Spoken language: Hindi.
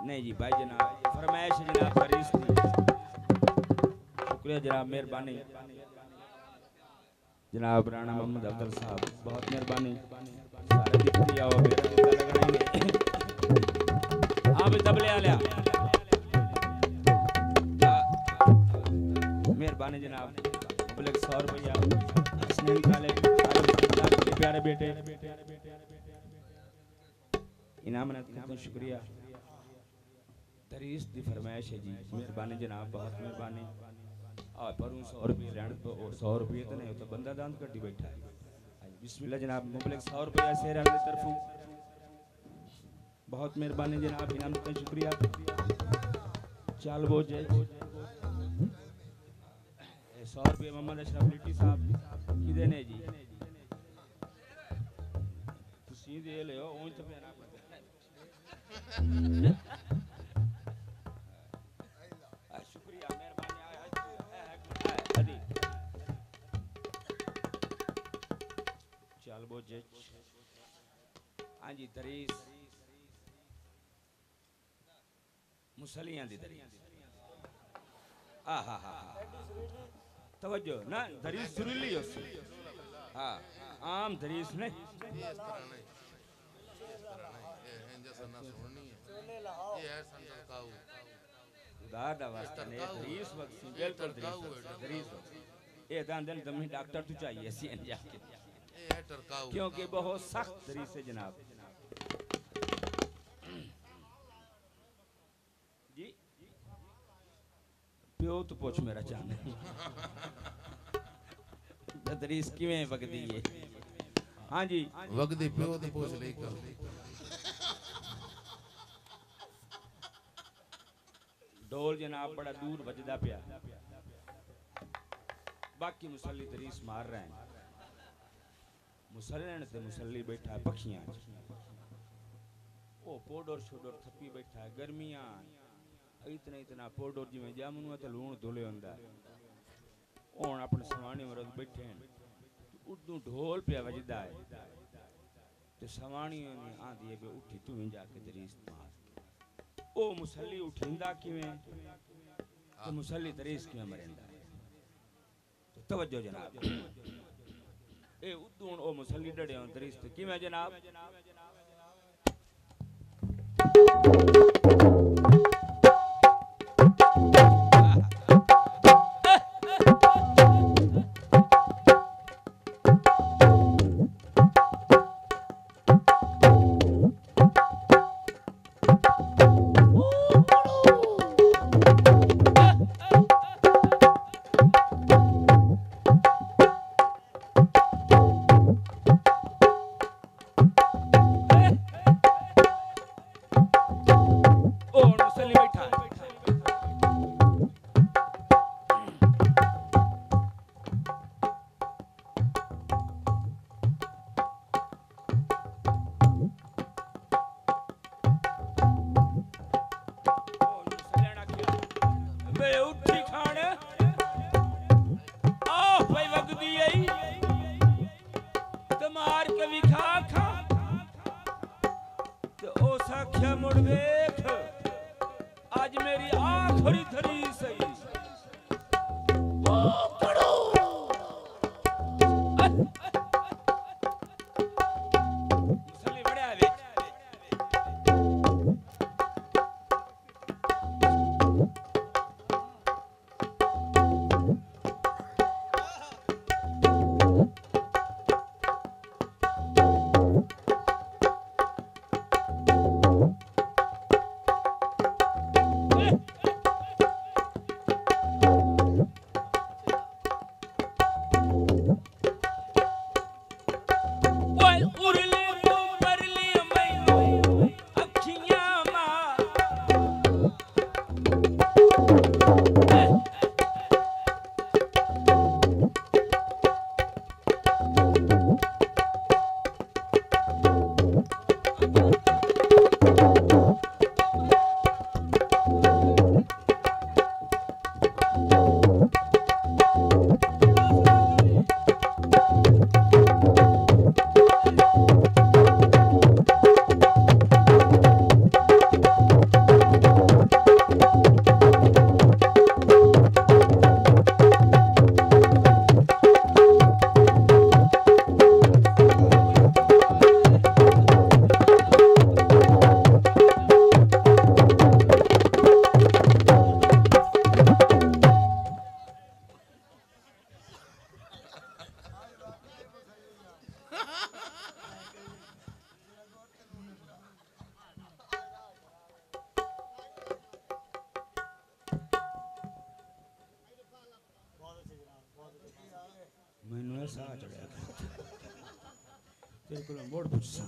नहीं जी भाई जनाब फरमाइश जनाब फरीस थी शुक्रिया जनाब मेहरबानी जनाब राणा मोहम्मद अब्दुल साहब बहुत मेहरबानी सारे दिखती आओ मेरा मुद्दा लगाएंगे आप दबले आ लिया मेहरबानी जनाब मुबलक 100 रुपया स्नेह काले प्यारे बेटे इनाम ने शुक्रिया दरीस दी फरमाइश है जी मेहरबानी जनाब बहुत मेहरबानी और पर 100 रुपये रहन तो और 100 रुपये तो नहीं तो बंदा दांत कटी बैठा है बिस्मिल्लाह जनाब मुबलक 100 रुपया से रहन की तरफ बहुत मेहरबानी जनाब इनाम का शुक्रिया चल वो जय 100 रुपये मोहम्मद अशरफ लिट्टी साहब किदे ने जी तुसी दे ले ओ तो मेरा हाँ जी दरीस मुसलियां दी दरीस हा तवज्जो ना दरीस सुरीली हो हाँ आम दरीस नहीं दादा वास्ता ने दरीस वक्त सिंगल पर दरीस ये दान दिन तुम्हें डॉक्टर तो चाहिए सीएन जाके क्योंकि बहुत सख्त दरीस है जनाब जी प्यो तो पूछ मेरा चाहने दरीस किवें वगदी है हाँ जी वगदी प्यो तो पूछ ले कर ढोल जनाब बड़ा दूर बजदा पिया बाकी मुसल्ली दरीस मार रहे हैं मुसल्लन ते मुसल्ली बैठा है पखियां ओ पोडर छोडर थपी बैठा है गर्मियां इतना पोडर जिवें जामुन ते लूण धुले हुंदा हुण अपने सवाणी मरद बैठे हैं उर्दू ढोल पे वजदा है ते सवाणी आंदी है उठी तू ही जाके दरीस मार ओ मुसल्ली उठिंदा किवें ते मुसल्ली दरीस किवें मरेंदा तो तवज्जो जनाब ए उदून ओ मुसल्ली डड़े हों दरीस ते किवें जनाब आज मेरी आखिरी धरी सही ਮੈਨੂੰ ਇਹ ਸਾਹ ਚੜਿਆ ਤੇਰੇ ਕੋਲ ਮੋੜ ਪੁੱਛਾਂ